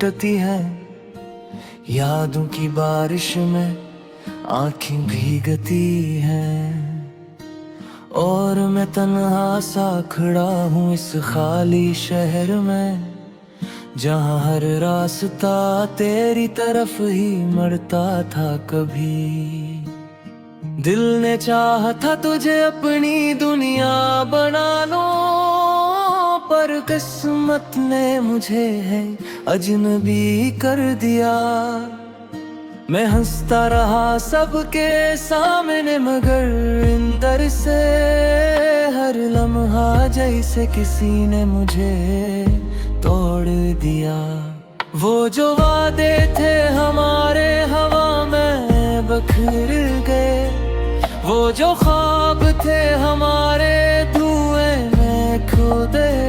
टूटती हैं, यादों की बारिश में आँखें भीगती हैं। और मैं तन्हा सा खड़ा हूँ इस खाली शहर में, जहाँ हर रास्ता तेरी तरफ ही मरता था। कभी दिल ने चाहा था तुझे अपनी दुनिया बना लो, पर किस्मत ने मुझे है अजनबी कर दिया। मैं हंसता रहा सबके सामने, मगर अंदर से हर लम्हा जैसे किसी ने मुझे तोड़ दिया। वो जो वादे थे हमारे हवा में बिखर गए, वो जो ख्वाब थे हमारे धुएं में खो गए।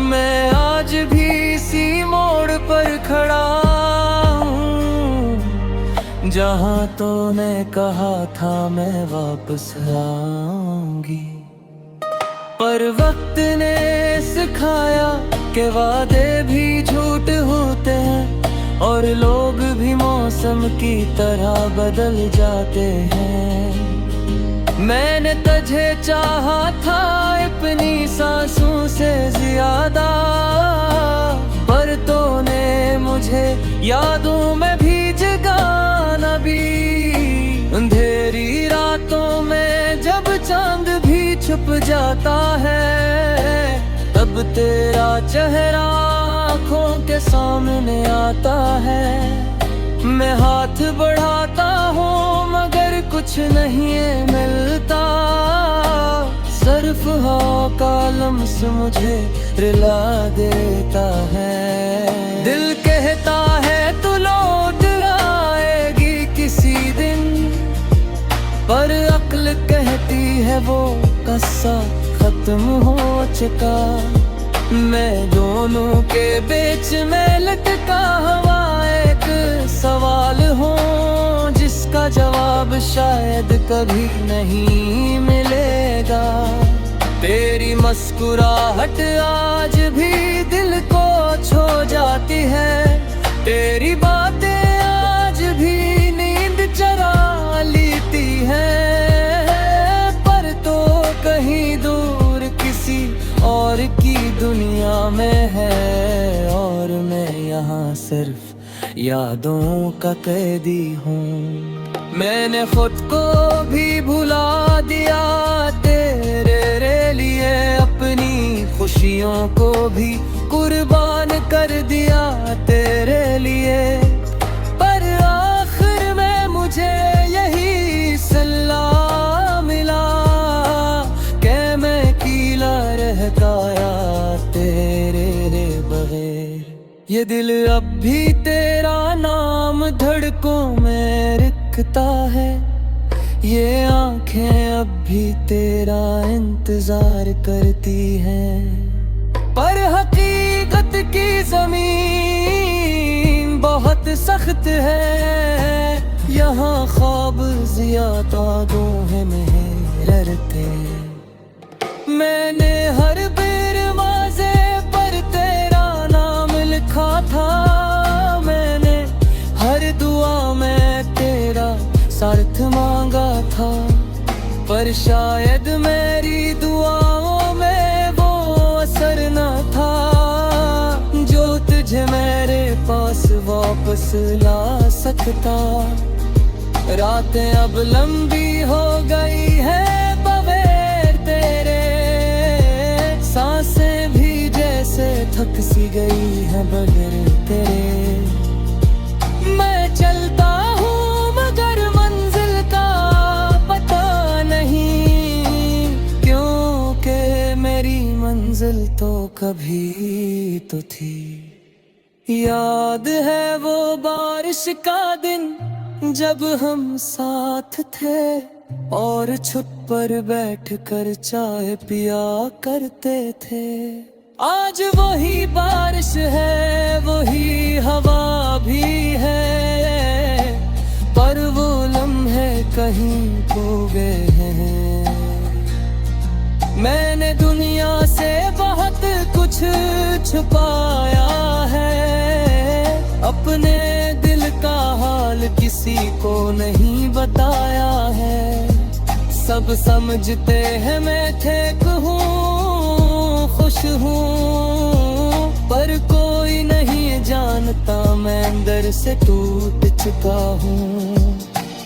मैं आज भी इसी मोड़ पर खड़ा हूँ, जहाँ तूने कहा था मैं वापस आऊंगी। पर वक्त ने सिखाया कि वादे भी झूठ होते हैं, और लोग भी मौसम की तरह बदल जाते हैं। मैंने तुझे चाहा था अपनी सांसों से ज्यादा, पर तूने मुझे यादों में भी जगाना भी। अंधेरी रातों में जब चांद भी छुप जाता है, तब तेरा चेहरा आँखों के सामने आता है। मैं हाथ बढ़ाता हूँ मगर कुछ नहीं मिलता, सिर्फ हाँ का लम्स मुझे रुला देता है। दिल कहता है तू लौट आएगी किसी दिन, पर अक्ल कहती है वो किस्सा खत्म हो चुका। मैं दोनों के बीच में लटका हुआ एक सवाल हूँ, जिसका जवाब शायद कभी नहीं मिलेगा। तेरी मुस्कुराहट आज भी दिल को छू जाती है, तेरी बातें आज भी नींद चरा लेती है। पर तो कहीं दूर किसी और की दुनिया में है, और मैं यहाँ सिर्फ यादों का कैदी हूँ। मैंने खुद को भी भुला दिया तेरे लिए, अपनी खुशियों को भी कुर्बान कर दिया तेरे लिए। पर आखिर में मुझे यही सलाह मिला कि मैं अकेला रह गया तेरे बगैर। ये दिल अब भी तेरा नाम धड़कों में लिखता है, ये आंखें अब भी तेरा इंतजार करती हैं। पर हकीकत की जमीन बहुत सख्त है, यहाँ ख्वाब ज़्यादा दोहे में ररते। मैंने हर दरवाजे पर तेरा नाम लिखा था, मैंने हर दुआ में तेरा साथ मांगा था। पर शायद मेरी दुआओं में वो असर न था, जो तुझे मेरे पास वापस ला सकता। रातें अब लंबी हो गई है बगैर तेरे, सांसें भी जैसे थक सी गई है बगैर तेरे। मैं चलता हूँ मगर मंजिल का पता नहीं, क्योंकि मेरी मंजिल तो कभी तो थी। याद है वो बारिश का दिन जब हम साथ थे, और छुप पर बैठकर चाय पिया करते थे। आज वही बारिश है, वही हवा भी है, पर वो लम्हे कहीं खो गए हैं। मैंने दुनिया से बहुत कुछ छुपाया है, अपने दिल का हाल किसी को नहीं बताया है। सब समझते हैं मैं ठीक हूँ, खुश हूँ, पर कोई नहीं जानता मैं अंदर से टूट चुका हूँ।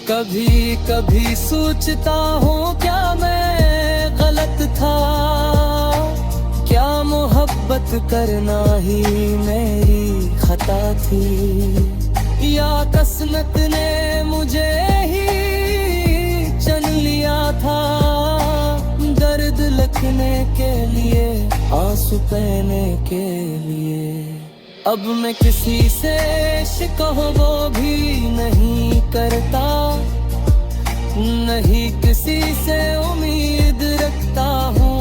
कभी कभी सोचता हूँ क्या मैं गलत था, क्या मोहब्बत करना ही मेरी खता थी, या किस्मत ने मुझे ही चुन लिया था। दर्द लिखने के लिए, आंसू बहने के लिए। अब मैं किसी से शिकवा भी नहीं करता, नहीं किसी से उम्मीद रखता हूँ।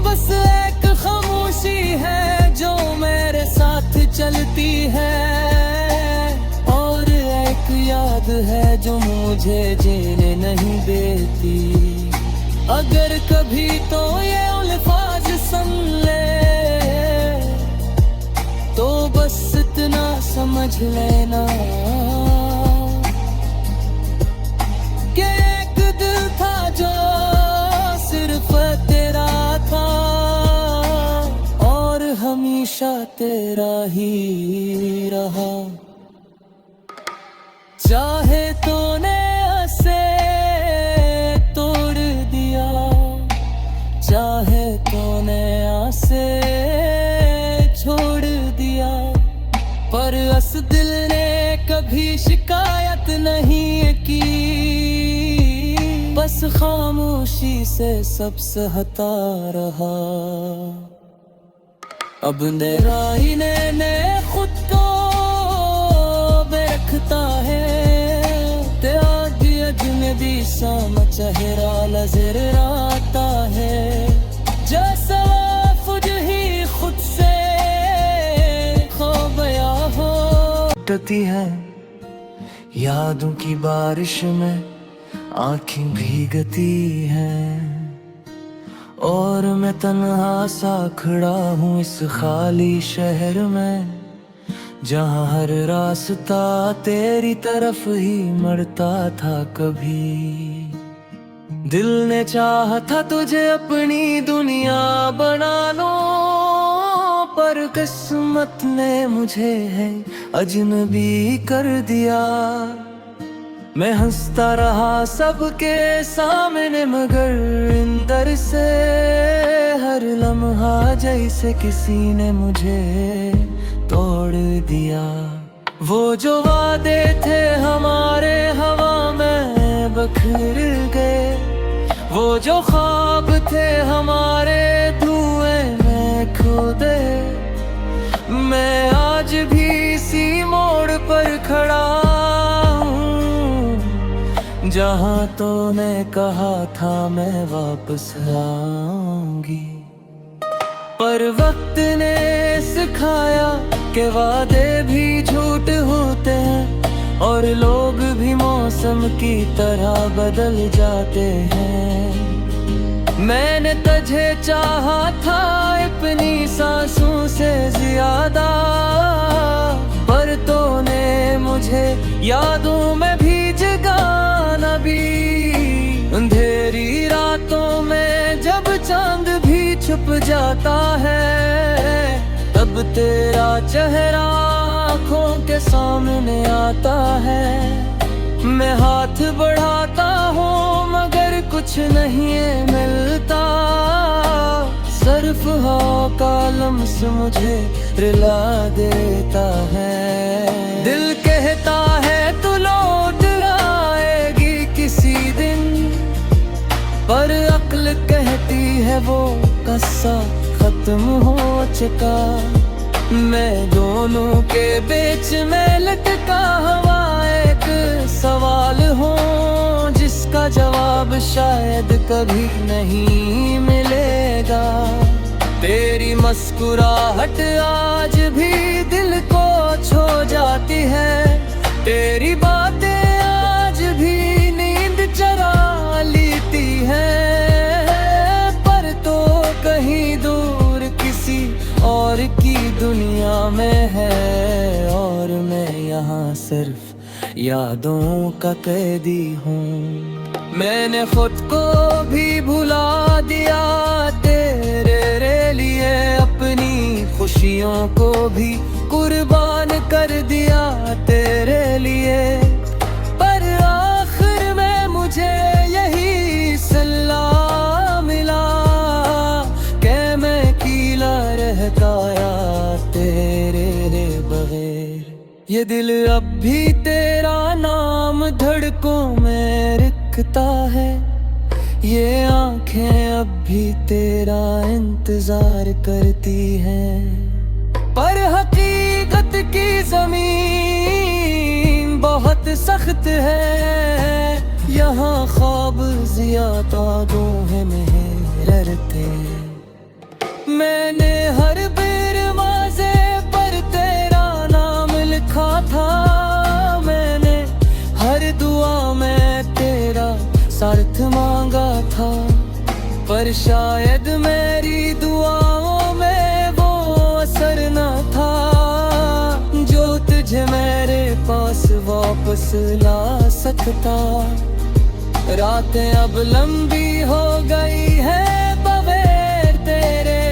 बस एक खामोशी है जो मेरे साथ चलती है, और एक याद है जो मुझे जीने नहीं देती। अगर कभी तो ये अल्फाज सुन ले, तो बस इतना समझ लेना कि एक दिल था जो सिर्फ तेरा था, और हमेशा तेरा ही रहा। चाहे तूने उसे तोड़ दिया, चाहे तूने आसे छोड़ दिया, पर उस दिल ने कभी शिकायत नहीं की। बस खामोशी से सब सहता रहा। अब मेरा ही ने खुद को बेरखता है, त्यागी अजनबी सा चेहरा नजर आता है। जैसा फुज ही खुद से खो गया हो। टती है यादों की बारिश में, आँखें भीगती हैं, और मैं तन्हा सा खड़ा हूँ इस खाली शहर में, जहाँ हर रास्ता तेरी तरफ ही मरता था। कभी दिल ने चाहा था तुझे अपनी दुनिया बना लो, पर किस्मत ने मुझे है अजनबी कर दिया। मैं हंसता रहा सबके सामने, मगर अंदर से हर लम्हा जैसे किसी ने मुझे तोड़ दिया। वो जो वादे थे हमारे हवा में बखर गए, वो जो ख्वाब थे हमारे धुएं में खो गए। मैं आज भी इसी मोड़ पर खड़ा हूँ, जहाँ तूने कहा था मैं वापस आऊंगी। पर वक्त ने सिखाया कि वादे भी झूठ होते हैं, और लोग भी मौसम की तरह बदल जाते हैं। मैंने तुझे चाहा था अपनी सांसों से ज्यादा, पर तूने मुझे यादों में भी जगाना भी। अंधेरी रातों में जब चांद भी छुप जाता है, तब तेरा चेहरा आँखों के सामने आता है। मैं हाथ बढ़ाता हूँ मगर कुछ नहीं मिलता, सिर्फ हवा का लम्स मुझे रुला देता है। दिल कहता है तू लौट आएगी किसी दिन, पर अक्ल कहती है वो किस्सा खत्म हो चुका। मैं दोनों के बीच में लटका हुआ एक सवाल हूँ, जिसका जवाब शायद कभी नहीं मिलेगा। तेरी मुस्कुराहट आज भी दिल को छू जाती है, तेरी बातें आज भी नींद चरा लेती है। पर तो कहीं दूर किसी और की दुनिया में है और मैं यहाँ सिर्फ यादों का कैदी हूँ। मैंने खुद को भी भुला दिया तेरे लिए, अपनी खुशियों को भी कुर्बान कर दिया तेरे लिए। पर आखिर में मुझे यही सलाह मिला कि मैं कीला रहता या तेरे बगैर। ये दिल अब भी तेरा नाम धड़कों में लिखता है, ये आंखें अब भी तेरा इंतजार करती हैं। पर हकीकत की जमीन बहुत सख्त है, यहाँ ख्वाब ज़ियादा है मेहरते। मैंने हर दरवाज़े पर तेरा नाम लिखा था, मैंने हर दुआ में तेरा साथ मांगा था। पर शायद मेरी दुआओं में वो असर न था जो तुझे मेरे पास वापस ला सकता। रातें अब लंबी हो गई है बगैर तेरे,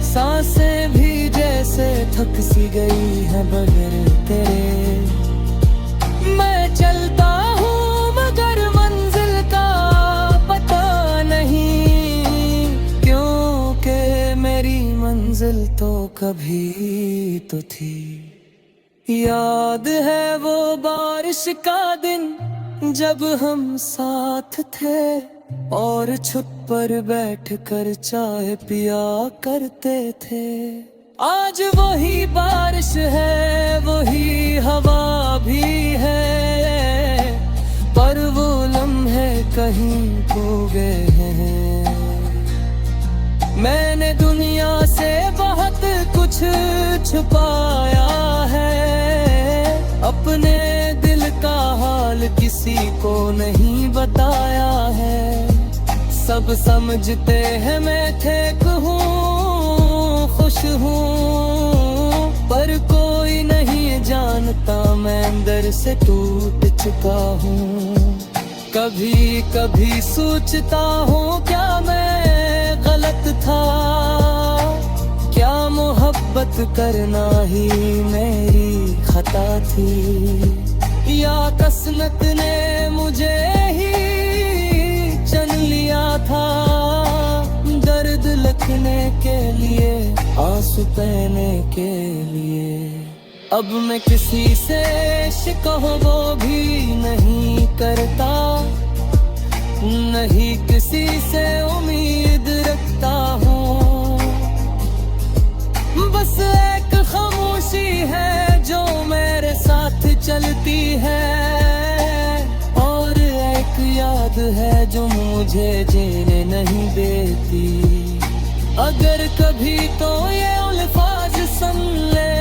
सांसें भी जैसे थक सी गई है बगैर तेरे। मैं चलता हूँ मगर मंजिल का पता नहीं, क्योंकि मेरी मंजिल तो कभी तो थी। याद है वो बारिश का दिन जब हम साथ थे और छत पर बैठकर चाय पिया करते थे। आज वही बारिश है, वही हवा भी है, पर वो लम्हे कहीं खो गए हैं। मैंने दुनिया से बहुत कुछ छुपाया है, अपने दिल का हाल किसी को नहीं बताया है। सब समझते हैं मैं ठीक हूँ, खुश हूँ, पर कोई नहीं जानता मैं अंदर से टूट चुका हूँ। कभी कभी सोचता हूँ क्या मैं गलत था, क्या मोहब्बत करना ही मेरी खता थी, या किस्मत ने मुझे ही चुन लिया था। दर्द लिखने के लिए, आंसू बहने के लिए। अब मैं किसी से शिकवा भी नहीं करता, नहीं किसी से उम्मीद रखता हूँ। बस एक खामोशी है जो मेरे साथ चलती है, और एक याद है जो मुझे जीने नहीं देती। अगर कभी तो ये अल्फाज सुन ले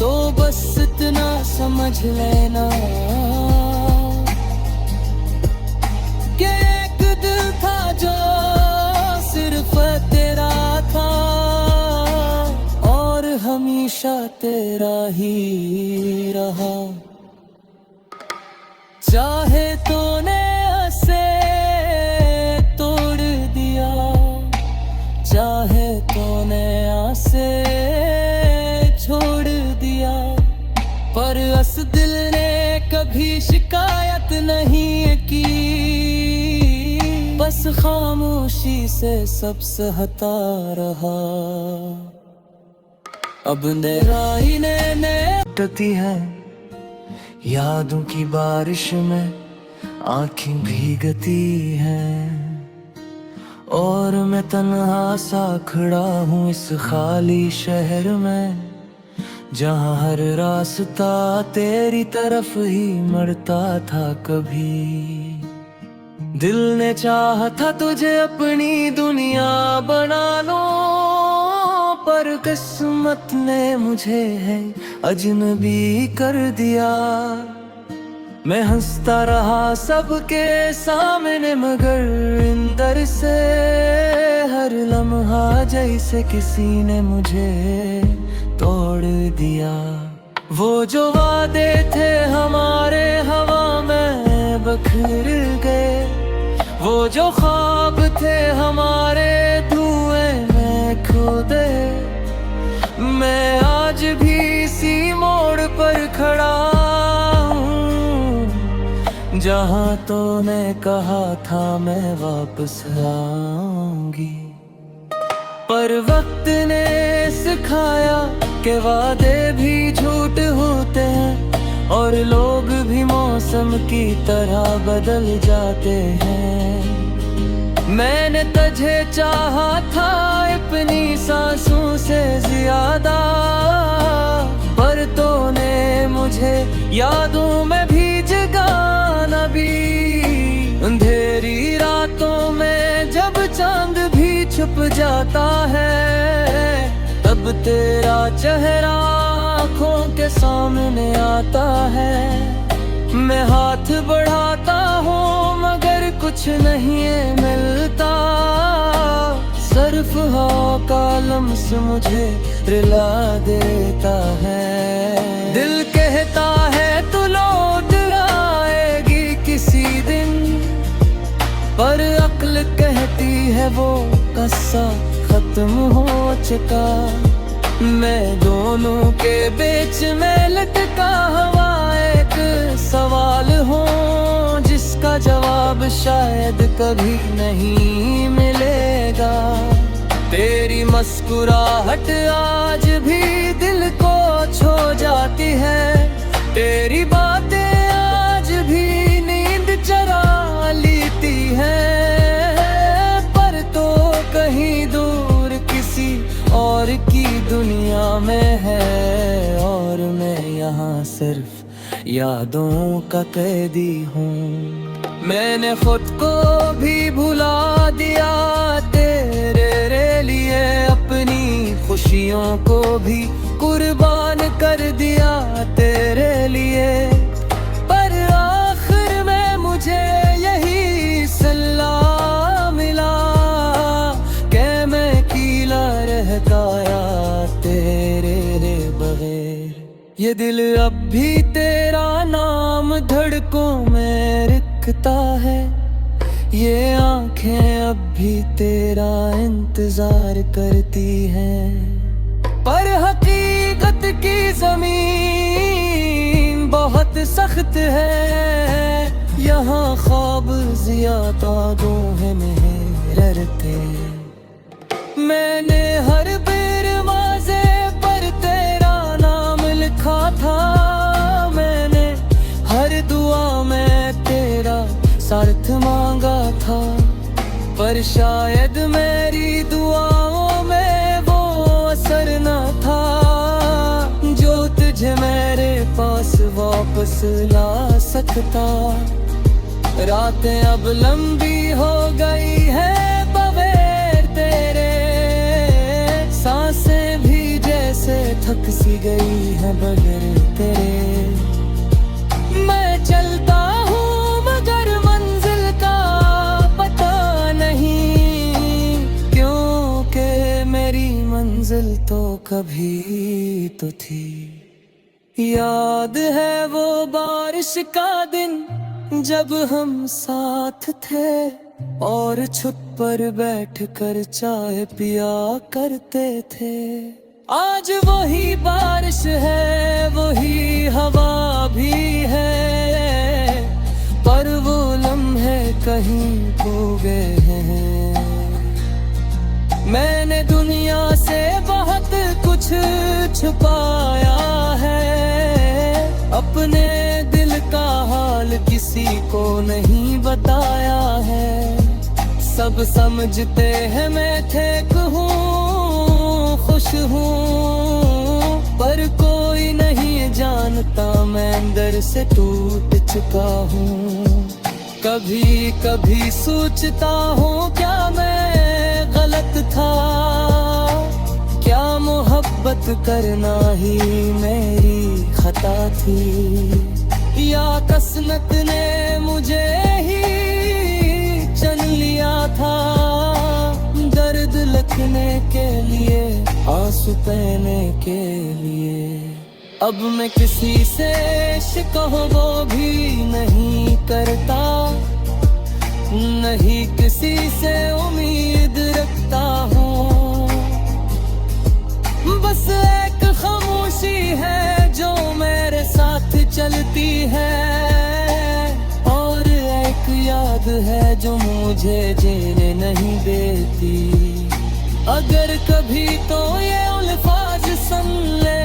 तो बस इतना समझ लेना कि एक दिल था जो सिर्फ तेरा था, और हमेशा तेरा ही रहा। चाहे तूने ऐसे तोड़ दिया, चाहे तूने आसे छोड़ दिया, पर इस दिल ने कभी शिकायत नहीं की। बस खामोशी से सब सहता रहा। अब नेराई ने टती है यादों की बारिश में, आँखें भीगती हैं, और मैं तन्हा सा खड़ा हूँ इस खाली शहर में, जहाँ हर रास्ता तेरी तरफ ही मरता था। कभी दिल ने चाहा था तुझे अपनी दुनिया बना लो, पर किस्मत ने मुझे है अजनबी कर दिया। मैं हंसता रहा सबके सामने, मगर अंदर से हर लम्हा जैसे किसी ने मुझे तोड़ दिया। वो जो वादे थे हमारे हवा में बिखर गए, वो जो ख्वाब थे हमारे धुएं में खो गए। मैं आज भी इसी मोड़ पर खड़ा हूँ, जहाँ तूने कहा था मैं वापस आऊंगी। पर वक्त ने सिखाया कि वादे भी झूठ होते हैं, और लोग भी मौसम की तरह बदल जाते हैं। मैंने तुझे चाहा था अपनी सांसों से ज्यादा, पर तूने मुझे यादों में भी जगाना भी। अंधेरी रातों में जब चांद भी छुप जाता है, तब तेरा चेहरा आँखों के सामने आता है। मैं हाथ बढ़ाता हूँ मगर कुछ नहीं मिलता, सिर्फ हवा का लम्स मुझे रुला देता है। दिल कहता है तू लौट आएगी किसी दिन, पर अक्ल कहती है वो किस्सा खत्म हो चुका। मैं दोनों के बीच में लटका हुआ एक सवाल हूँ, जिसका जवाब शायद कभी नहीं मिलेगा। तेरी मुस्कुराहट आज भी दिल को छू जाती है, तेरी बातें आज भी नींद चुरा लेती है। पर तो कहीं दूर किसी और की दुनिया में है, और मैं यहाँ सिर्फ यादों का कैदी हूँ। मैंने खुद को भी भुला दिया तेरे लिए, अपनी खुशियों को भी कुर्बान कर दिया तेरे लिए। पर आखिर में मुझे यही सलाह मिला कि मैं अकेला रह गया तेरे बगैर। ये दिल अब भी तेरा नाम धड़कों में लिखता है, ये आंखें अब भी तेरा इंतजार करती हैं। पर हकीकत की जमीन बहुत सख्त है, यहाँ ख्वाब ज्यादा दोहे में ररते। मैंने हर दरवाजे पर तेरा नाम लिखा था, मैंने हर दुआ में तेरा साथ मांगा था। पर शायद मेरी दुआओं में वो असर न था, जो तुझे मेरे पास वापस ला सकता। रातें अब लंबी हो गई है बगैर तेरे, सांसें भी जैसे थक सी गई है बगैर तेरे। मैं चलता हूँ मगर मंजिल का पता नहीं, क्योंकि मेरी मंजिल तो कभी तो थी। याद है वो बारिश का दिन जब हम साथ थे, और छुप पर बैठ कर चाय पिया करते थे। आज वही बारिश है, वही हवा भी है, पर वो लम्हे कहीं खो गए हैं। मैंने दुनिया से बहुत कुछ छुपाया है, अपने दिल का हाल किसी को नहीं बताया है। सब समझते हैं मैं ठीक हूँ, खुश हूँ, पर कोई नहीं जानता मैं अंदर से टूट चुका हूँ। कभी कभी सोचता हूँ क्या मैं गलत था, क्या मोहब्बत करना ही मेरी खता थी। या किस्मत ने मुझे ही चुन लिया था, दर्द लिखने के लिए, आंसू बहने के लिए। अब मैं किसी से शिकवा वो भी नहीं करता, नहीं किसी से उम्मीद रखता हूँ। बस एक खामोशी है जो मेरे साथ चलती है, और एक याद है जो मुझे जीने नहीं देती। अगर कभी तो ये अल्फाज सुन ले,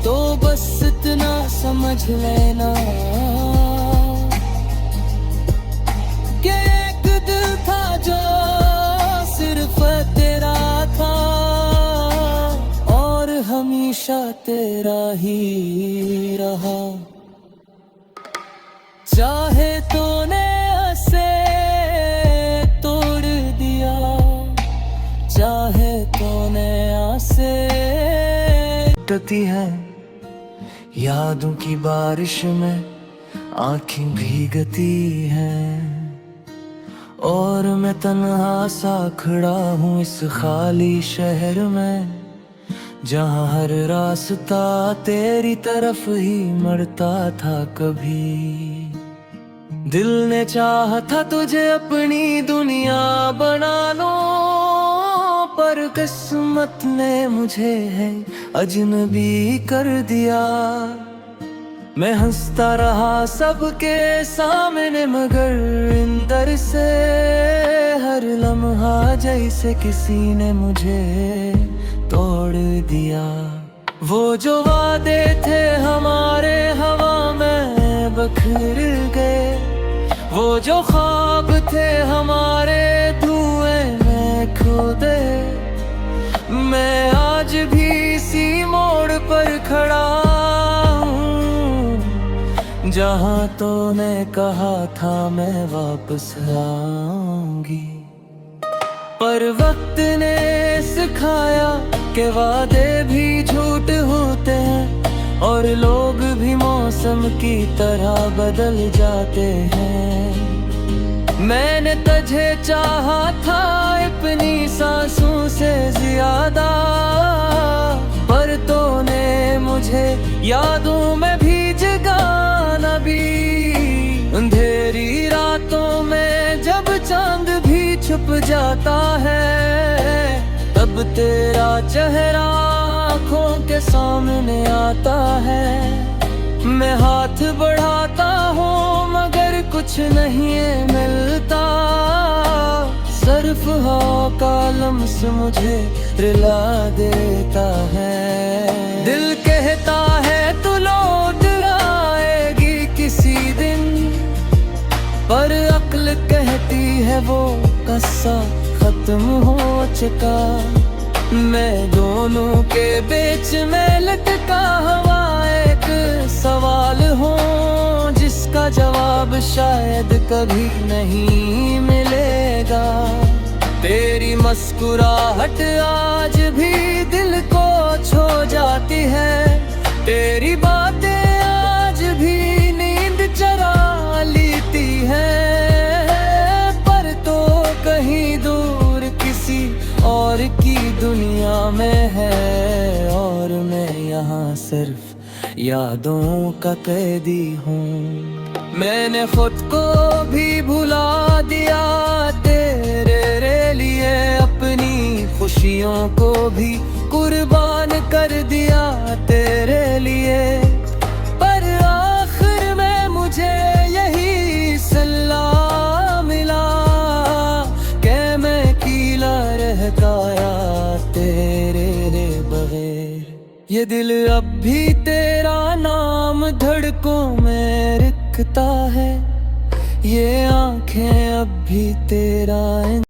तो बस इतना समझ लेना कि एक दिल था जो सिर्फ तेरा था, और हमेशा तेरा ही रहा। चाहे तूने उसे तोड़ दिया, चाहे तूने आसे टती है, यादों की बारिश में आँखें भीगती हैं, और मैं तन्हा सा खड़ा हूँ इस खाली शहर में, जहाँ हर रास्ता तेरी तरफ ही मरता था। कभी दिल ने चाहा था तुझे अपनी दुनिया बना लो, पर किस्मत ने मुझे है अजनबी कर दिया। मैं हंसता रहा सबके सामने, मगर अंदर से हर लम्हा जैसे किसी ने मुझे तोड़ दिया। वो जो वादे थे हमारे हवा में बखर गए, वो जो ख्वाब थे हमारे धुएं में खो गए। मैं आज भी इसी मोड़ पर खड़ा हूँ, जहाँ तूने कहा था मैं वापस आऊंगी। पर वक्त ने सिखाया कि वादे भी झूठ होते हैं, और लोग भी मौसम की तरह बदल जाते हैं। मैंने तुझे चाहा था अपनी सांसों से ज्यादा, पर तूने मुझे यादों में भी जगाना भी। अंधेरी रातों में जब चांद भी छुप जाता है, तब तेरा चेहरा आँखों के सामने आता है। मैं हाथ बढ़ाता हूँ मगर कुछ नहीं मिलता, सिर्फ हवा का लम्स मुझे रुला देता है। दिल कहता है तू लौट आएगी किसी दिन, पर अक्ल कहती है वो किस्सा खत्म हो चुका। मैं दोनों के बीच में लटका हुआ एक सवाल हूँ, जिसका जवाब शायद कभी नहीं मिलेगा। तेरी मुस्कुराहट आज भी दिल को छू जाती है, तेरी बातें आज भी नींद चुरा लेती है। पर तो कहीं दूर किसी और की दुनिया में है, और मैं यहाँ सिर्फ यादों का कैदी हूँ। मैंने खुद को भी भुला दिया तेरे लिए, अपनी खुशियों को भी कुर्बान कर दिया तेरे लिए। पर आखिर में मुझे यही सलाह मिला कि मैं अकेला रह गया तेरे बगैर। ये दिल अब भी तेरा नाम धड़कों में लिखता है, ये आंखें अब भी तेरा